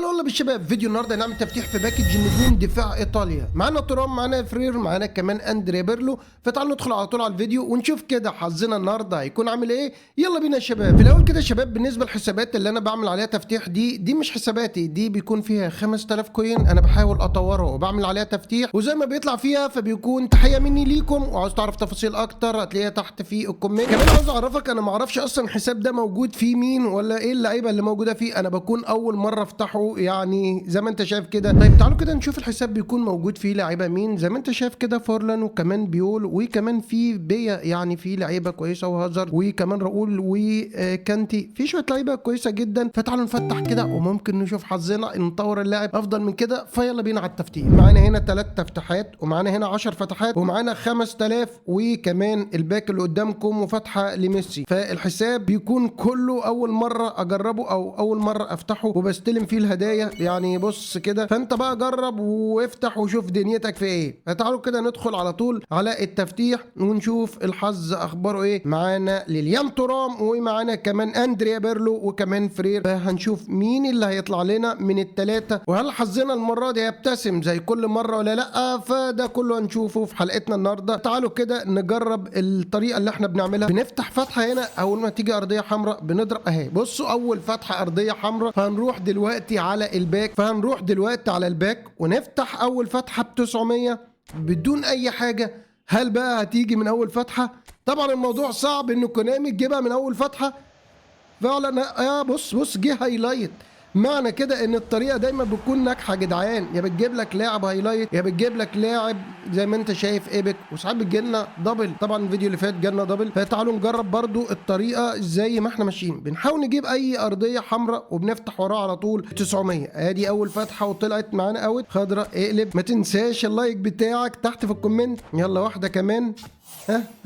هلا والله بالشباب، فيديو النهارده هنعمل تفتيح في باكج نجوم دفاع ايطاليا. معانا ترام، معانا فرير، معانا كمان اندريا بيرلو. فتعالوا ندخل على طول على الفيديو ونشوف كده حظنا النهارده هيكون عامل ايه. يلا بينا يا شباب. في الاول كده يا شباب، بالنسبه للحسابات اللي انا بعمل عليها تفتيح دي مش حساباتي، دي بيكون فيها 5000 كوين انا بحاول اطورها وبعمل عليها تفتيح، وزي ما بيطلع فيها فبيكون تحيه مني ليكم. وعاوز تعرف تفاصيل اكتر هتلاقيها تحت في الكومنت. كمان عاوز اعرفك انا ما اعرفش اصلا الحساب ده موجود فيه مين ولا ايه اللعيبه اللي موجوده فيه، انا بكون اول مره افتحه يعني زي ما انت شايف كده. طيب تعالوا كده نشوف الحساب بيكون موجود فيه لعيبه مين. زي ما انت شايف كده فورلان، وكمان بيول، وكمان في بيا، يعني في لعيبه كويسه، وهازارد، وكمان راؤول، وكانتي، في شويه لعيبه كويسه جدا. فتعالوا نفتح كده وممكن نشوف حظنا نطور اللاعب افضل من كده. فيلا بينا على التفتيح. معانا هنا 3 تفتحات، ومعانا هنا 10 فتحات، ومعانا 5000، وكمان الباك اللي قدامكم وفتحه لميسي. فالحساب بيكون كله اول مره اجربه او اول مره افتحه وبستلم فيه الهدايا يعني. بص كده، فانت بقى جرب وافتح وشوف دنيتك في ايه. فتعالوا كده ندخل على طول على التفتيح ونشوف الحظ اخباره ايه. معانا ليليان ترام، ومعانا كمان اندريا بيرلو، وكمان فرير. فهنشوف مين اللي هيطلع لنا من الثلاثه، وهل حظنا المره دي هيبتسم زي كل مره ولا لا. فده كله هنشوفه في حلقتنا النهارده. تعالوا كده نجرب الطريقه اللي احنا بنعملها. بنفتح فتحه هنا، اول ما تيجي ارضيه حمراء بنضرب اهي. بصوا اول فتحه ارضيه حمراء. فهنروح دلوقتي على الباك، فهنروح دلوقتي على الباك ونفتح اول فتحه ب 900 بدون اي حاجه. هل بقى هتيجي من اول فتحه؟ طبعا الموضوع صعب ان كونامي تجيبها من اول فتحه فعلا. بص جه هايلايت. معنى كده ان الطريقه دايما بتكون ناجحه يا جدعان، يا بتجيب لك لاعب هايلايت، يا بتجيب لك لاعب زي ما انت شايف ايبك، وساعات بتجي لنا دبل. طبعا الفيديو اللي فات جالنا دبل. فتعالوا نجرب برضو الطريقه زي ما احنا ماشيين. بنحاول نجيب اي ارضيه حمراء وبنفتح وراها على طول 900. ادي اول فتحه وطلعت معانا اوت خضراء. اقلب، ما تنساش اللايك بتاعك تحت في الكومنت. يلا واحده كمان.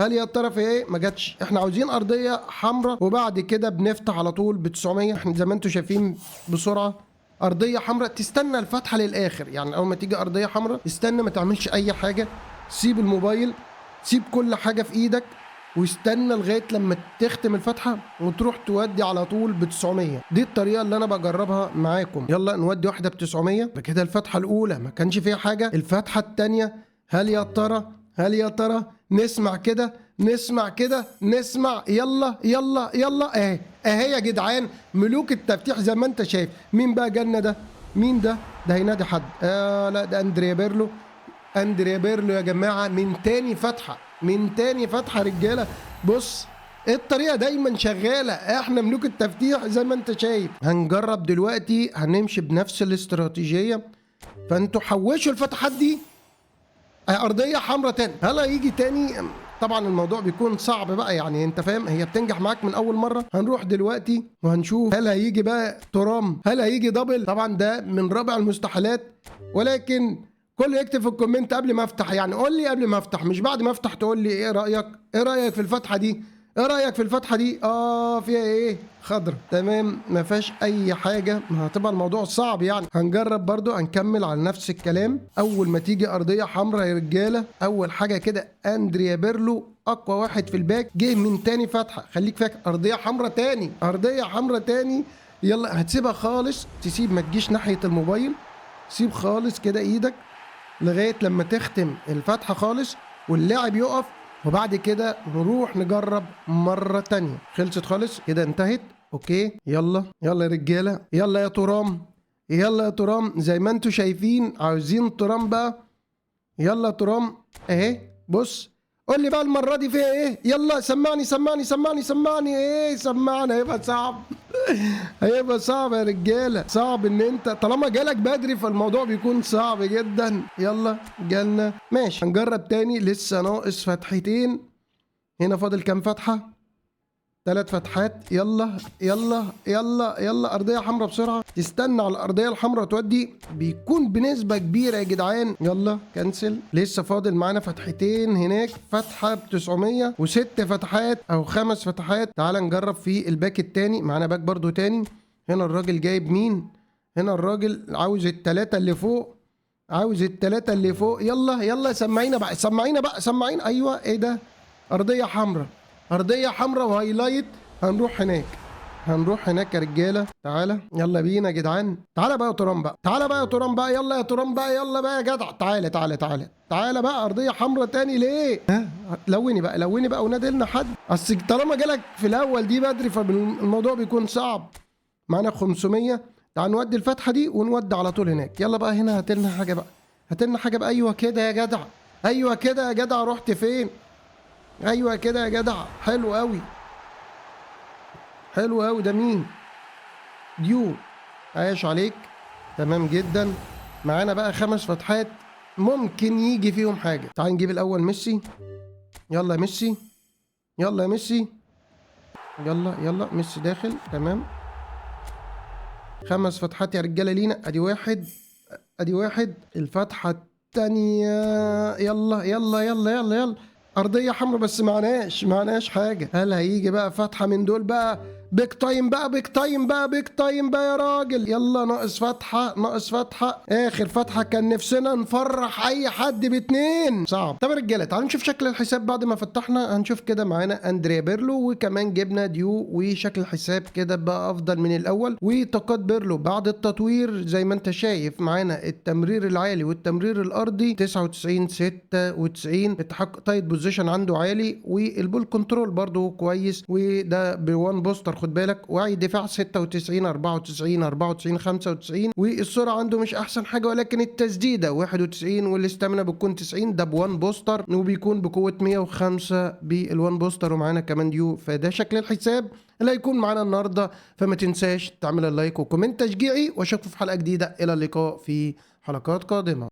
هل يا ترى في ايه؟ ما جاتش. احنا عاوزين ارضيه حمراء، وبعد كده بنفتح على طول ب 900. احنا زي ما انتم شايفين بسرعه ارضيه حمراء. تستنى الفتحه للاخر، يعني اول ما تيجي ارضيه حمراء استنى، ما تعملش اي حاجه. سيب الموبايل، سيب كل حاجه في ايدك، واستنى لغايه لما تختم الفتحه وتروح تودي على طول ب 900. دي الطريقه اللي انا بجربها معاكم. يلا نودي واحده ب 900. بكده الفتحه الاولى ما كانش فيها حاجه. الفتحه الثانيه، هل يا ترى نسمع كده، نسمع. يلا اهي يا جدعان، ملوك التفتيح زي ما انت شايف. مين بقى جالنا ده؟ مين ده هينادي حد. لا، ده اندريا بيرلو يا جماعه، من تاني فتحه رجاله. بص الطريقه دايما شغاله، احنا ملوك التفتيح زي ما انت شايف. هنجرب دلوقتي، هنمشي بنفس الاستراتيجيه. فانتوا حوشوا الفتحات دي. ارضيه حمراء تاني، هل هيجي تاني؟ طبعا الموضوع بيكون صعب بقى، يعني انت فاهم، هي بتنجح معاك من اول مره. هنروح دلوقتي وهنشوف هل هيجي بقى ترام، هل هيجي دبل. طبعا ده من رابع المستحيلات، ولكن كل يكتب في الكومنت قبل ما افتح. يعني قول لي قبل ما افتح، مش بعد ما افتح تقول لي ايه رايك في الفتحه دي. فيها ايه؟ خضر، تمام، ما فيهاش اي حاجه. هتبقى الموضوع صعب يعني. هنجرب برضو، هنكمل على نفس الكلام. اول ما تيجي ارضيه حمراء يا رجاله، اول حاجه كده اندريا بيرلو اقوى واحد في الباك جه من تاني فتحه. خليك فاكر، ارضيه حمراء تاني. يلا هتسيبها خالص، تسيب، ما تجيش ناحيه الموبايل. سيب خالص كده ايدك لغايه لما تختم الفتحه خالص واللاعب يقف، وبعد كده نروح نجرب مرة تانية. خلصت خالص كده، انتهت. اوكي، يلا يا رجالة، يلا يا ترام زي ما انتوا شايفين. عاوزين ترام بقى. يلا ترام اهي. بص قول لي بقى المرة دي فيها ايه. يلا سمعني. ايه سمعنا. هيبقى صعب يا رجالة، صعب ان انت طالما جالك بدري فالموضوع بيكون صعب جدا. يلا جالنا، ماشي. هنجرب تاني، لسه ناقص فتحتين. هنا فاضل كام فتحة؟ 3 فتحات. يلا ارضيه حمراء بسرعه. تستنى على الارضيه الحمراء تودي، بيكون بنسبه كبيره يا جدعان. يلا كنسل. لسه فاضل معانا فتحتين هناك، فتحه ب 900 و6 فتحات او 5 فتحات. تعال نجرب في الباك التاني. معانا باك برضو تاني. هنا الراجل جايب مين؟ هنا الراجل عاوز الثلاثه اللي فوق، يلا سمعينا بقى. ايوه، ايه ده؟ ارضيه حمراء وهايلايت. هنروح هناك. هنروح هناك يا رجاله. تعالى يلا بينا يا جدعان. تعالى بقى يا ترام بقى، تعالى بقى يا ترام بقى، يلا يا ترام بقى، يلا بقى يا جدع. تعالى تعالى تعالى تعالى بقى. ارضيه حمراء تاني ليه؟ ها لوني بقى، لوني بقى ونادي لنا حد. اصل طالما جالك في الاول دي بدري فالموضوع بيكون صعب. معانا 500. تعال نودي الفتحه دي ونودي على طول هناك. يلا بقى هنا هات لنا حاجه بقى، هات لنا حاجه بقى. ايوه كده يا جدع، ايوه كده يا جدع. رحت فين؟ ايوه كده يا جدع. حلو قوي، حلو قوي. ده مين؟ ديو. عايش عليك. تمام جدا. معانا بقى 5 فتحات ممكن يجي فيهم حاجه. تعال نجيب الاول ميسي. يلا يا ميسي، يلا يا ميسي، يلا يلا. ميسي داخل. تمام. 5 فتحات يا رجاله لينا. ادي واحد، ادي واحد. الفتحه التانيه. يلا يلا يلا يلا يلا. ارضيه حمراء بس معناش حاجه. هل هيجي بقى فتحه من دول بقى؟ بيك تايم بقى، بيك تايم بقى، بيك تايم بقى يا راجل. يلا ناقص فتحه، ناقص فتحه. اخر فتحه. كان نفسنا نفرح اي حد ب2. صعب. طب يا رجاله تعالوا نشوف شكل الحساب بعد ما فتحنا. هنشوف كده معانا اندريا بيرلو، وكمان جبنا ديو، وشكل الحساب كده بقى افضل من الاول. وطاقات بيرلو بعد التطوير زي ما انت شايف معانا التمرير العالي والتمرير الارضي 99 96. التحكم تايت بوزيشن عنده عالي، والبول كنترول برضو كويس، وده بوان بوستر خد بالك. وعي دفاع 96 94 94 95. والسرعه عنده مش احسن حاجه، ولكن التسديده 91، والاستامينا بتكون 90. ده بوان بوستر، وبيكون بقوه 105 بالوان بوستر. ومعانا كمان ديو. فده شكل الحساب اللي هيكون معانا النهارده. فما تنساش تعمل اللايك وكومنت تشجيعي، واشوفكم في حلقه جديده. الى اللقاء في حلقات قادمه.